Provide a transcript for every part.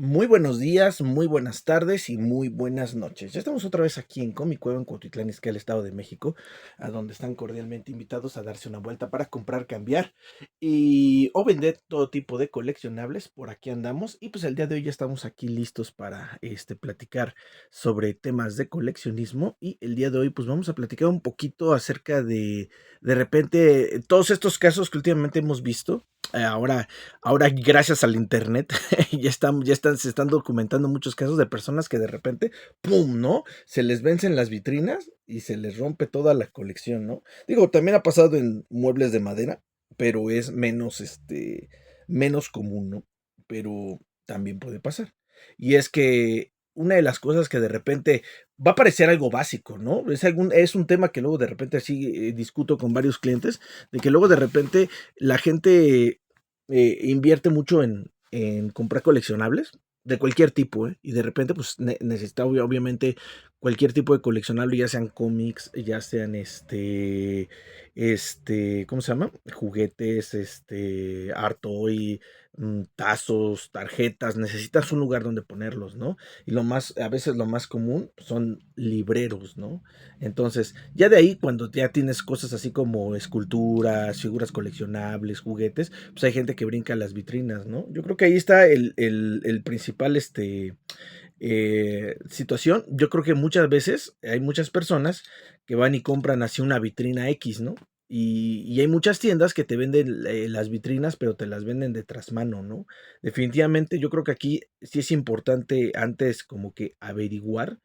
Muy buenos días, muy buenas tardes y muy buenas noches. Ya estamos otra vez aquí en Comi Cueva, en Cuautitlán Izcalli, Estado de México, a donde están cordialmente invitados a darse una vuelta para comprar, cambiar y o vender todo tipo de coleccionables. Por aquí andamos y pues el día de hoy ya estamos aquí listos para platicar sobre temas de coleccionismo y el día de hoy pues vamos a platicar un poquito acerca de repente todos estos casos que últimamente hemos visto. Ahora gracias al internet se están documentando muchos casos de personas que de repente, ¡pum!, ¿no? Se les vencen las vitrinas y se les rompe toda la colección, ¿no? Digo, también ha pasado en muebles de madera, pero es menos, menos común, ¿no? Pero también puede pasar. Y es que una de las cosas que de repente va a parecer algo básico, ¿no? Es un tema que luego de repente así discuto con varios clientes, de que luego de repente la gente invierte mucho en comprar coleccionables de cualquier tipo, ¿eh? Y de repente, pues necesita obviamente cualquier tipo de coleccionable, ya sean cómics, ya sean ¿cómo se llama? Juguetes, art toy, tazos, tarjetas, necesitas un lugar donde ponerlos, ¿no? Y a veces lo más común son libreros, ¿no? Entonces, ya de ahí, cuando ya tienes cosas así como esculturas, figuras coleccionables, juguetes, pues hay gente que brinca a las vitrinas, ¿no? Yo creo que ahí está el principal, situación. Yo creo que muchas veces hay muchas personas que van y compran así una vitrina X, ¿no? Y hay muchas tiendas que te venden las vitrinas, pero te las venden de trasmano, ¿no? Definitivamente yo creo que aquí sí es importante antes como que averiguar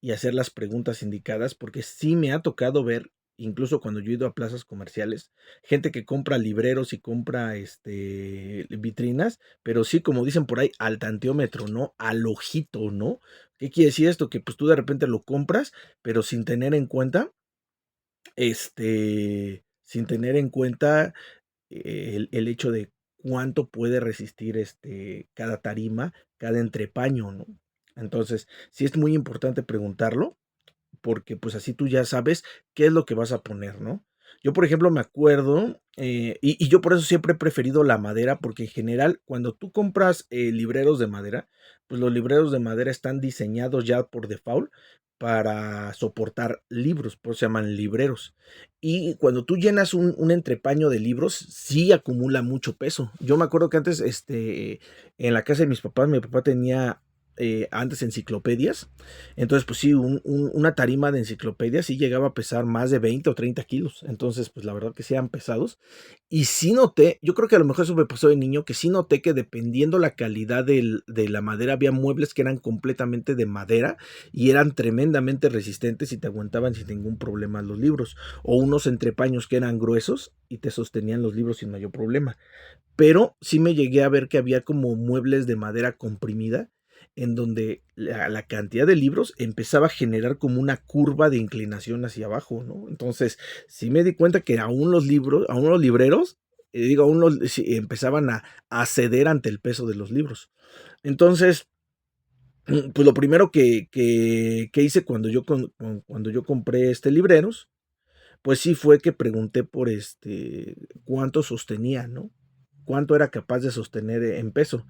y hacer las preguntas indicadas, porque sí me ha tocado ver, incluso cuando yo he ido a plazas comerciales, gente que compra libreros y compra vitrinas, pero sí, como dicen por ahí, al tanteómetro, ¿no? Al ojito, ¿no? ¿Qué quiere decir esto? Que pues tú de repente lo compras, pero sin tener en cuenta el hecho de cuánto puede resistir cada tarima, cada entrepaño, ¿no? Entonces, sí es muy importante preguntarlo porque pues así tú ya sabes qué es lo que vas a poner, ¿no? Yo, por ejemplo, me acuerdo, y yo por eso siempre he preferido la madera, porque en general, cuando tú compras libreros de madera, pues los libreros de madera están diseñados ya por default para soportar libros, por eso se llaman libreros. Y cuando tú llenas un entrepaño de libros, sí acumula mucho peso. Yo me acuerdo que antes, en la casa de mis papás, mi papá tenía antes enciclopedias. Entonces, pues sí, una tarima de enciclopedia sí llegaba a pesar más de 20 o 30 kilos. Entonces, pues la verdad que sí eran pesados. Y sí noté, yo creo que a lo mejor eso me pasó de niño, que sí noté que dependiendo la calidad de la madera, había muebles que eran completamente de madera y eran tremendamente resistentes y te aguantaban sin ningún problema los libros. O unos entrepaños que eran gruesos y te sostenían los libros sin mayor problema. Pero sí me llegué a ver que había como muebles de madera comprimida, en donde la cantidad de libros empezaba a generar como una curva de inclinación hacia abajo, ¿no? Entonces, sí me di cuenta que aún los libreros, digo, sí, empezaban a ceder ante el peso de los libros. Entonces, pues lo primero que hice cuando yo compré libreros, pues sí fue que pregunté por cuánto sostenía, ¿no? Cuánto era capaz de sostener en peso.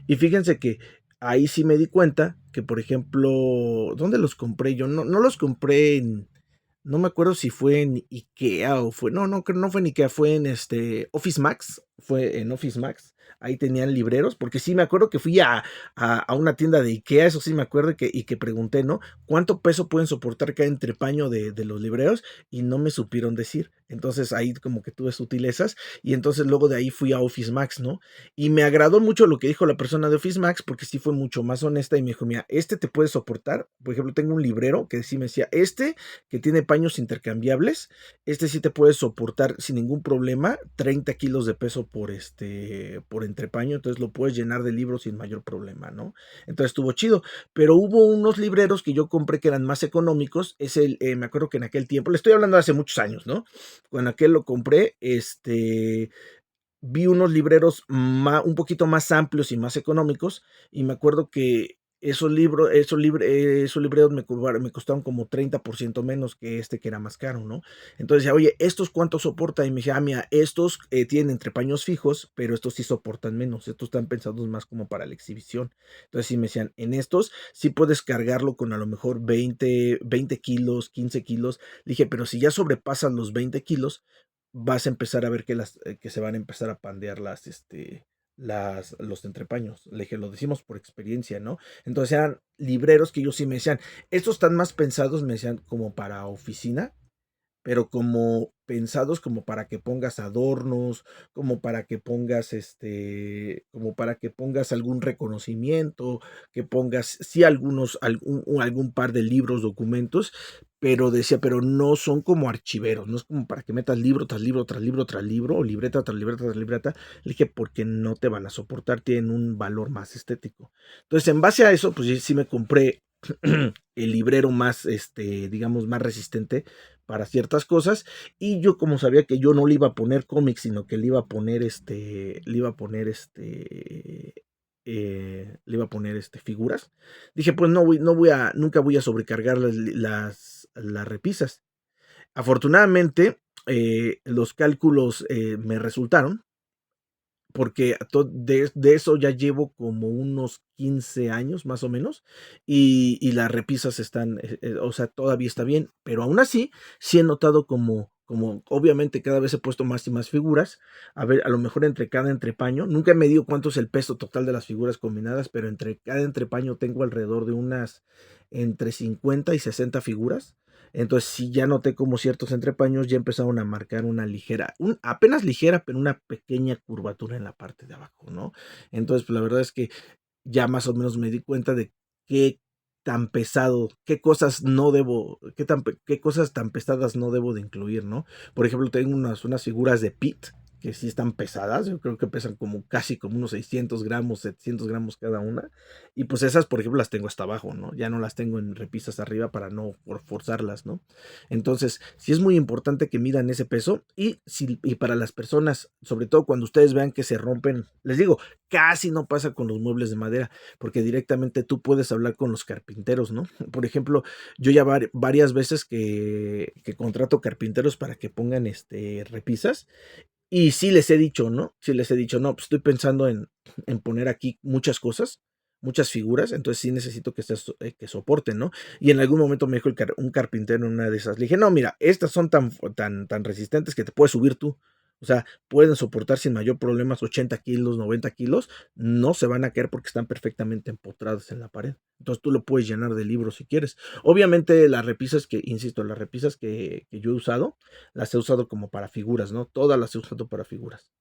Y fíjense que ahí sí me di cuenta que, por ejemplo, ¿dónde los compré yo? No los compré no me acuerdo si fue en IKEA o no, creo no fue en IKEA, fue en Office Max, fue en Office Max. Ahí tenían libreros, porque sí me acuerdo que fui a una tienda de IKEA, eso sí me acuerdo y que pregunté, ¿no? ¿Cuánto peso pueden soportar cada entrepaño de los libreros? Y no me supieron decir. Entonces ahí como que tuve sutilezas y entonces luego de ahí fui a Office Max, ¿no? Y me agradó mucho lo que dijo la persona de Office Max porque sí fue mucho más honesta y me dijo, mira, te puede soportar. Por ejemplo, tengo un librero que sí me decía, que tiene paños intercambiables, sí te puede soportar sin ningún problema 30 kilos de peso por entrepaño, entonces lo puedes llenar de libros sin mayor problema, ¿no? Entonces estuvo chido, pero hubo unos libreros que yo compré que eran más económicos, me acuerdo que en aquel tiempo, le estoy hablando de hace muchos años, ¿no? Cuando aquel lo compré, vi unos libreros un poquito más amplios y más económicos y me acuerdo que esos libreros me costaron como 30% menos que este que era más caro, ¿no? Entonces decía: "Oye, ¿estos cuánto soportan?". Y me decía: "Ah, mira, estos, tienen entrepaños fijos, pero estos sí soportan menos, estos están pensados más como para la exhibición". Entonces sí me decían: "En estos sí puedes cargarlo con a lo mejor 20 kilos, 15 kilos". Le dije: "Pero si ya sobrepasan los 20 kilos, vas a empezar a ver que se van a empezar a pandear los entrepaños". Le dije: "Lo decimos por experiencia, ¿no?". Entonces eran libreros que ellos sí me decían: "Estos están más pensados", me decían, "como para oficina, pero como pensados como para que pongas adornos, como para que pongas, como para que pongas algún reconocimiento, que pongas, sí, algún par de libros, documentos", pero decía: "Pero no son como archiveros, no es como para que metas libro tras libro, tras libro, tras libro, o libreta tras libreta, tras libreta". Le dije: "Porque no te van a soportar, tienen un valor más estético". Entonces, en base a eso, pues sí me compré el librero más, digamos, más resistente para ciertas cosas. Y yo, como sabía que yo no le iba a poner cómics, sino que le iba a poner figuras, dije: "Pues nunca voy a sobrecargar las repisas". Afortunadamente, los cálculos me resultaron, porque de eso ya llevo como unos 15 años más o menos, y las repisas están, o sea, todavía está bien, pero aún así, sí he notado como obviamente cada vez he puesto más y más figuras. A ver, a lo mejor entre cada entrepaño, nunca he medido cuánto es el peso total de las figuras combinadas, pero entre cada entrepaño tengo alrededor de unas entre 50 y 60 figuras. Entonces, sí, ya noté como ciertos entrepaños ya empezaron a marcar una ligera, apenas ligera, pero una pequeña curvatura en la parte de abajo, ¿no? Entonces, pues la verdad es que ya más o menos me di cuenta de qué tan pesado, qué cosas tan pesadas no debo de incluir, ¿no? Por ejemplo, tengo unas figuras de Pit que sí están pesadas, yo creo que pesan como casi como unos 600 gramos, 700 gramos cada una, y pues esas, por ejemplo, las tengo hasta abajo, ¿no? Ya no las tengo en repisas arriba para no forzarlas, ¿no? Entonces, sí es muy importante que midan ese peso, y para las personas, sobre todo cuando ustedes vean que se rompen, les digo, casi no pasa con los muebles de madera, porque directamente tú puedes hablar con los carpinteros, ¿no? Por ejemplo, yo ya varias veces que contrato carpinteros para que pongan repisas, y sí les he dicho, ¿no? Sí les he dicho: "No, pues estoy pensando en poner aquí muchas cosas, muchas figuras, entonces sí necesito que soporten", ¿no? Y en algún momento me dijo un carpintero en una de esas, le dije: "No, mira, estas son tan resistentes que te puedes subir tú. O sea, pueden soportar sin mayor problema 80 kilos, 90 kilos, no se van a caer porque están perfectamente empotradas en la pared. Entonces tú lo puedes llenar de libros si quieres". Obviamente las repisas insisto, las repisas que yo he usado, las he usado como para figuras, ¿no? Todas las he usado para figuras.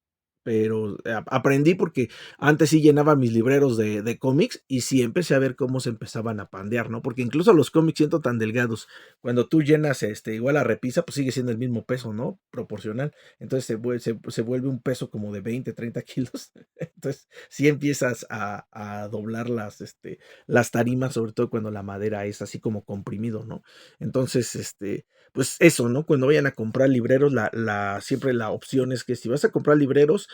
Pero aprendí porque antes sí llenaba mis libreros de cómics y sí empecé a ver cómo se empezaban a pandear, ¿no? Porque incluso los cómics siendo tan delgados, cuando tú llenas igual la repisa, pues sigue siendo el mismo peso, ¿no? Proporcional. Entonces se vuelve un peso como de 20, 30 kilos. Entonces sí empiezas a doblar las tarimas, sobre todo cuando la madera es así como comprimido, ¿no? Entonces, pues eso, ¿no? Cuando vayan a comprar libreros, siempre la opción es que si vas a comprar libreros,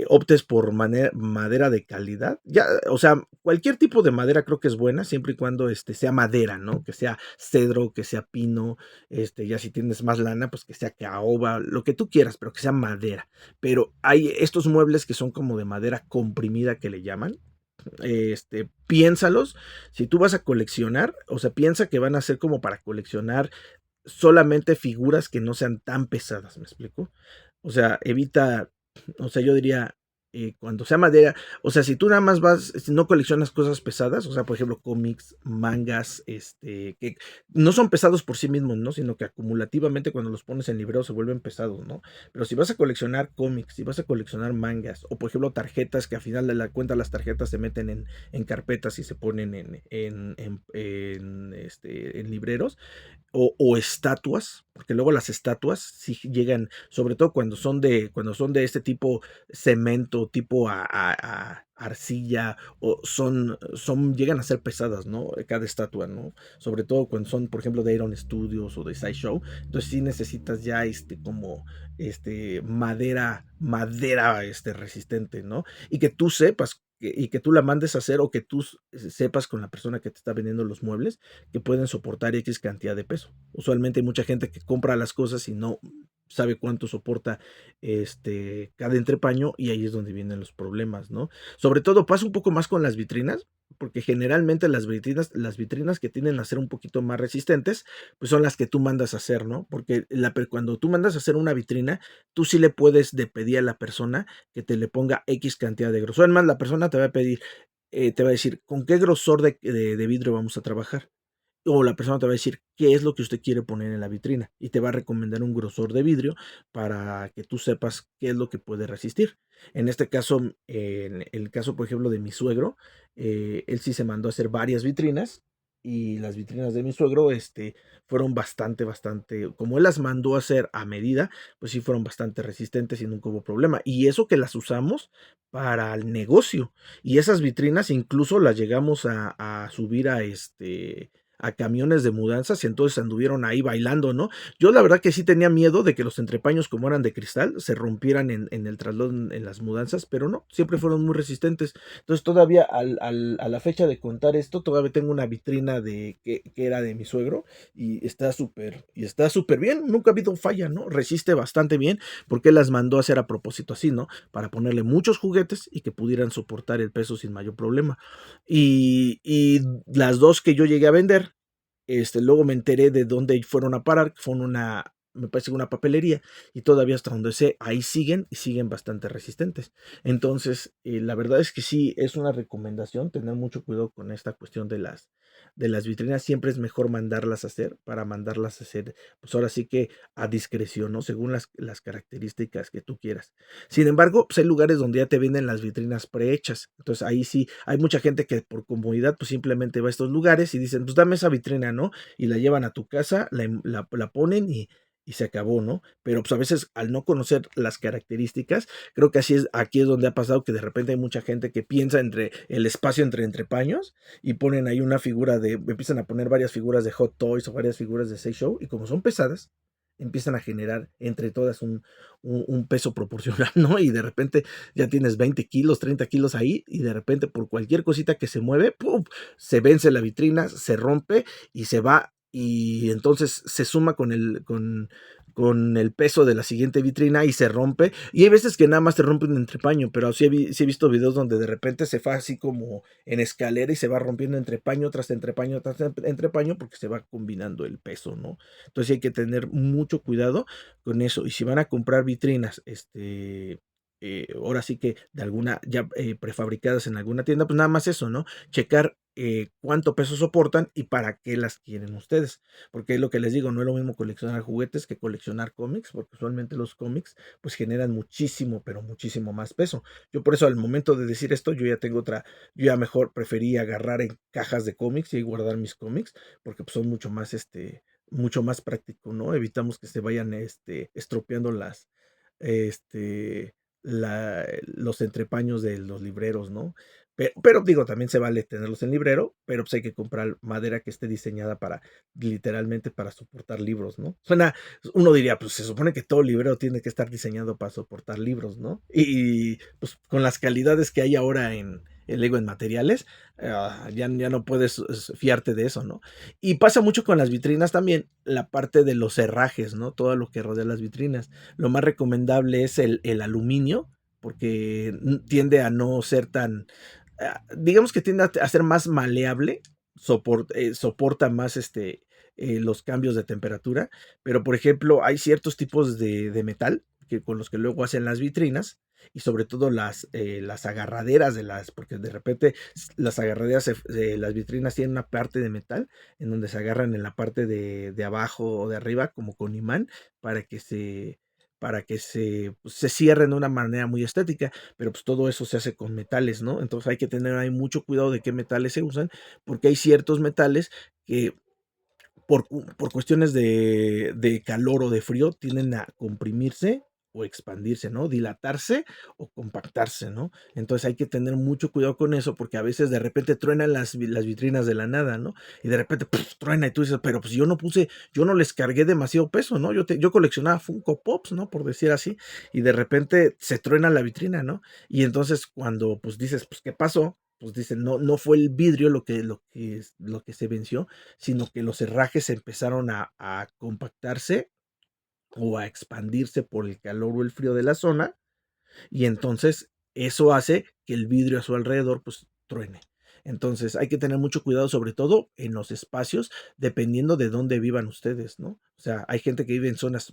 optes por madera de calidad. Ya, o sea, cualquier tipo de madera creo que es buena, siempre y cuando sea madera, ¿no? Que sea cedro, que sea pino, ya si tienes más lana, pues que sea caoba, lo que tú quieras, pero que sea madera. Pero hay estos muebles que son como de madera comprimida que le llaman. Piénsalos, si tú vas a coleccionar, o sea, piensa que van a ser como para coleccionar solamente figuras que no sean tan pesadas, ¿me explico? O sea, evita, o sea, yo diría, cuando sea madera, o sea, si tú nada más si no coleccionas cosas pesadas, o sea, por ejemplo, cómics, mangas, que no son pesados por sí mismos, ¿no? Sino que acumulativamente cuando los pones en librero se vuelven pesados, ¿no? Pero si vas a coleccionar cómics, si vas a coleccionar mangas, o por ejemplo tarjetas, que al final de la cuenta las tarjetas se meten en carpetas y se ponen en libreros, o estatuas, porque luego las estatuas sí llegan, sobre todo cuando son de este tipo cemento, tipo arcilla, o llegan a ser pesadas, ¿no? Cada estatua, ¿no? Sobre todo cuando son, por ejemplo, de Iron Studios o de Sideshow. Entonces sí necesitas ya como madera resistente, ¿no? Y que tú sepas y que tú la mandes a hacer o que tú sepas con la persona que te está vendiendo los muebles que pueden soportar X cantidad de peso. Usualmente hay mucha gente que compra las cosas y no sabe cuánto soporta cada entrepaño y ahí es donde vienen los problemas, ¿no? Sobre todo pasa un poco más con las vitrinas, porque generalmente las vitrinas que tienden a ser un poquito más resistentes, pues son las que tú mandas a hacer, ¿no? Porque cuando tú mandas a hacer una vitrina, tú sí le puedes de pedir a la persona que te le ponga X cantidad de grosor. Además, la persona te va a pedir, te va a decir, ¿con qué grosor de vidrio vamos a trabajar? O la persona te va a decir qué es lo que usted quiere poner en la vitrina y te va a recomendar un grosor de vidrio para que tú sepas qué es lo que puede resistir. En este caso, en el caso, por ejemplo, de mi suegro, él sí se mandó a hacer varias vitrinas y las vitrinas de mi suegro, fueron bastante, como él las mandó a hacer a medida, pues sí fueron bastante resistentes y nunca hubo problema. Y eso que las usamos para el negocio. Y esas vitrinas incluso las llegamos a subir a camiones de mudanzas y entonces anduvieron ahí bailando, ¿no? Yo la verdad que sí tenía miedo de que los entrepaños como eran de cristal se rompieran en el traslado en las mudanzas, pero no, siempre fueron muy resistentes. Entonces todavía a la fecha de contar esto, todavía tengo una vitrina que era de mi suegro y está súper bien, nunca ha habido falla, ¿no? Resiste bastante bien porque él las mandó a hacer a propósito así, ¿no? Para ponerle muchos juguetes y que pudieran soportar el peso sin mayor problema. Y las dos que yo llegué a vender, luego me enteré de dónde fueron a parar, que fueron me parece que una papelería, y todavía hasta donde sé, ahí siguen y siguen bastante resistentes. Entonces, la verdad es que sí, es una recomendación tener mucho cuidado con esta cuestión de las vitrinas. Siempre es mejor mandarlas a hacer para mandarlas a hacer, pues ahora sí que a discreción, ¿no? Según las características que tú quieras. Sin embargo, pues hay lugares donde ya te venden las vitrinas prehechas. Entonces ahí sí, hay mucha gente que por comodidad pues simplemente va a estos lugares y dicen, pues dame esa vitrina, ¿no? Y la llevan a tu casa, la ponen y se acabó, ¿no? Pero pues a veces al no conocer las características, creo que aquí es donde ha pasado que de repente hay mucha gente que piensa entre el espacio entre paños y ponen ahí una figura empiezan a poner varias figuras de Hot Toys o varias figuras de Sex Show y como son pesadas, empiezan a generar entre todas un peso proporcional, ¿no? Y de repente ya tienes 20 kilos, 30 kilos ahí y de repente por cualquier cosita que se mueve, ¡pum! Se vence la vitrina, se rompe y se va y entonces se suma con el peso de la siguiente vitrina y se rompe. Y hay veces que nada más te rompe un entrepaño, pero sí he visto videos donde de repente se va así como en escalera y se va rompiendo entrepaño tras entrepaño tras entrepaño porque se va combinando el peso, ¿no? Entonces hay que tener mucho cuidado con eso. Y si van a comprar vitrinas, ahora sí que de alguna, ya prefabricadas en alguna tienda, pues nada más eso, ¿no? Checar cuánto peso soportan y para qué las quieren ustedes. Porque es lo que les digo, no es lo mismo coleccionar juguetes que coleccionar cómics, porque usualmente los cómics pues generan muchísimo, pero muchísimo más peso. Yo por eso al momento de decir esto, yo ya mejor preferí agarrar en cajas de cómics y guardar mis cómics, porque pues, son mucho más práctico, ¿no? Evitamos que se vayan estropeando este, los entrepaños de los libreros, ¿no? Pero digo, también se vale tenerlos en librero, pero pues hay que comprar madera que esté diseñada literalmente para soportar libros, ¿no? Uno diría, pues se supone que todo librero tiene que estar diseñado para soportar libros, ¿no? Y pues con las calidades que hay ahora en materiales, ya no puedes fiarte de eso, ¿no? Y pasa mucho con las vitrinas también, la parte de los herrajes, ¿no? Todo lo que rodea las vitrinas. Lo más recomendable es el aluminio, porque tiende a no ser digamos que tiende a ser más maleable, soporta más los cambios de temperatura, pero por ejemplo hay ciertos tipos de metal con los que luego hacen las vitrinas y sobre todo las agarraderas porque de repente las agarraderas, las vitrinas tienen una parte de metal en donde se agarran en la parte de abajo o de arriba como con imán para que se cierren de una manera muy estética, pero pues todo eso se hace con metales, ¿no? Entonces hay que tener ahí mucho cuidado de qué metales se usan, porque hay ciertos metales que por cuestiones de calor o de frío tienden a comprimirse o expandirse, ¿no? Dilatarse o compactarse, ¿no? Entonces hay que tener mucho cuidado con eso porque a veces de repente truenan las vitrinas de la nada, ¿no? Y de repente truena y tú dices, pero pues yo no les cargué demasiado peso, ¿no? Yo coleccionaba Funko Pops, ¿no? Por decir así, y de repente se truena la vitrina, ¿no? Y entonces cuando pues dices, pues, ¿qué pasó? Pues dicen, no fue el vidrio lo que se venció, sino que los herrajes empezaron a compactarse o a expandirse por el calor o el frío de la zona, y entonces eso hace que el vidrio a su alrededor pues truene. Entonces hay que tener mucho cuidado, sobre todo en los espacios, dependiendo de dónde vivan ustedes, ¿no? O sea, hay gente que vive en zonas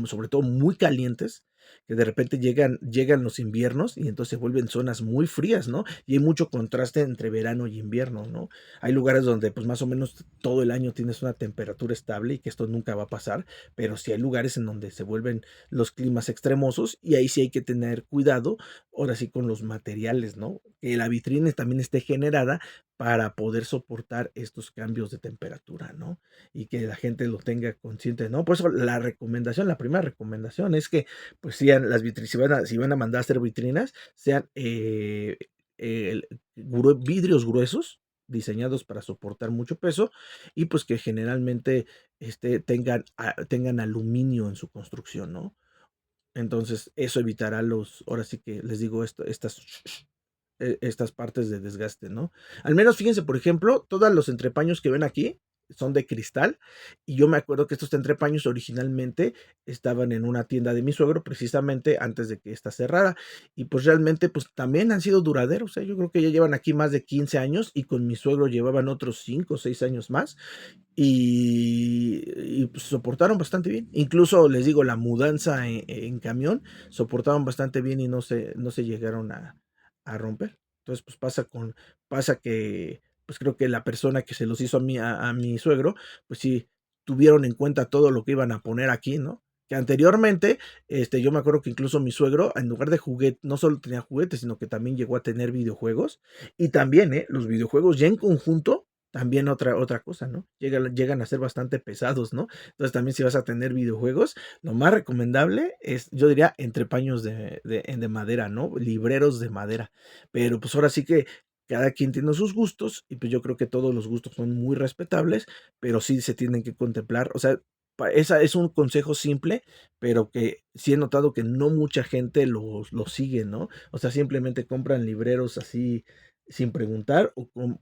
sobre todo muy calientes, que de repente llegan los inviernos y entonces se vuelven zonas muy frías, ¿no? Y hay mucho contraste entre verano y invierno, ¿no? Hay lugares donde pues más o menos todo el año tienes una temperatura estable y que esto nunca va a pasar, pero sí hay lugares en donde se vuelven los climas extremosos y ahí sí hay que tener cuidado, ahora sí con los materiales, ¿no? Que la vitrina también esté generada para poder soportar estos cambios de temperatura, ¿no? Y que la gente lo tenga consciente, ¿no? Por eso la primera recomendación es que, pues, sean las vitrinas, si van a mandar a hacer vitrinas, sean vidrios gruesos, diseñados para soportar mucho peso y pues que generalmente tengan aluminio en su construcción, ¿no? Entonces, eso evitará ahora sí que les digo estas partes de desgaste, ¿no? Al menos fíjense, por ejemplo, todos los entrepaños que ven aquí son de cristal y yo me acuerdo que estos entrepaños originalmente estaban en una tienda de mi suegro precisamente antes de que esta cerrara y pues realmente pues también han sido duraderos, ¿eh? Yo creo que ya llevan aquí más de 15 años y con mi suegro llevaban otros 5 o 6 años más y pues, soportaron bastante bien. Incluso les digo, la mudanza en camión soportaron bastante bien y no se llegaron a romper. Entonces, pues pasa que, pues creo que la persona que se los hizo a mi suegro, pues sí, tuvieron en cuenta todo lo que iban a poner aquí, ¿no? Que anteriormente, yo me acuerdo que incluso mi suegro, en lugar de juguete, no solo tenía juguetes, sino que también llegó a tener videojuegos. Y también, los videojuegos ya en conjunto también otra cosa, ¿no? Llegan a ser bastante pesados, ¿no? Entonces también si vas a tener videojuegos, lo más recomendable es, yo diría, entre paños de madera, ¿no? Libreros de madera. Pero pues ahora sí que cada quien tiene sus gustos y pues yo creo que todos los gustos son muy respetables, pero sí se tienen que contemplar. O sea, esa es un consejo simple, pero que sí he notado que no mucha gente lo sigue, ¿no? O sea, simplemente compran libreros así sin preguntar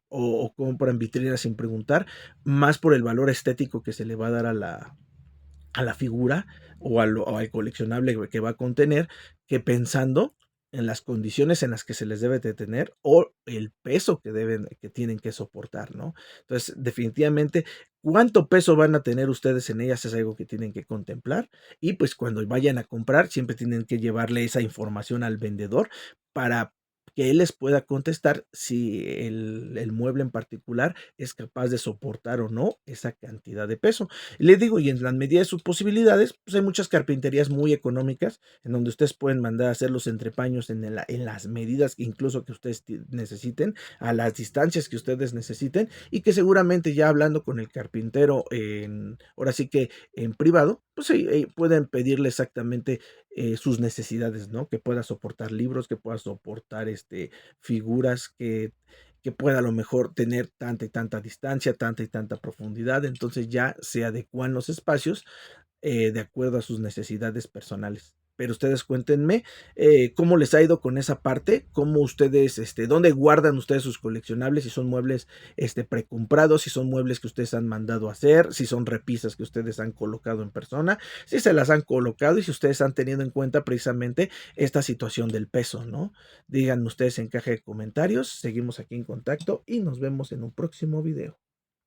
o compran vitrinas sin preguntar, más por el valor estético que se le va a dar a la figura o al coleccionable que va a contener, que pensando en las condiciones en las que se les debe de tener o el peso que tienen que soportar, ¿no? Entonces, definitivamente, cuánto peso van a tener ustedes en ellas es algo que tienen que contemplar y pues cuando vayan a comprar siempre tienen que llevarle esa información al vendedor para que él les pueda contestar si el mueble en particular es capaz de soportar o no esa cantidad de peso. Y les digo, y en la medida de sus posibilidades, pues hay muchas carpinterías muy económicas en donde ustedes pueden mandar a hacer los entrepaños en las medidas incluso que ustedes necesiten, a las distancias que ustedes necesiten y que seguramente ya hablando con el carpintero ahora sí que en privado, pues pueden pedirle exactamente sus necesidades, ¿no? Que pueda soportar libros, que pueda soportar figuras, que pueda a lo mejor tener tanta y tanta distancia, tanta y tanta profundidad, entonces ya se adecuan los espacios de acuerdo a sus necesidades personales. Pero ustedes cuéntenme cómo les ha ido con esa parte, cómo ustedes, dónde guardan ustedes sus coleccionables, si son muebles precomprados, si son muebles que ustedes han mandado a hacer, si son repisas que ustedes han colocado en persona, si se las han colocado y si ustedes han tenido en cuenta precisamente esta situación del peso, ¿no? Díganme ustedes en caja de comentarios, seguimos aquí en contacto y nos vemos en un próximo video.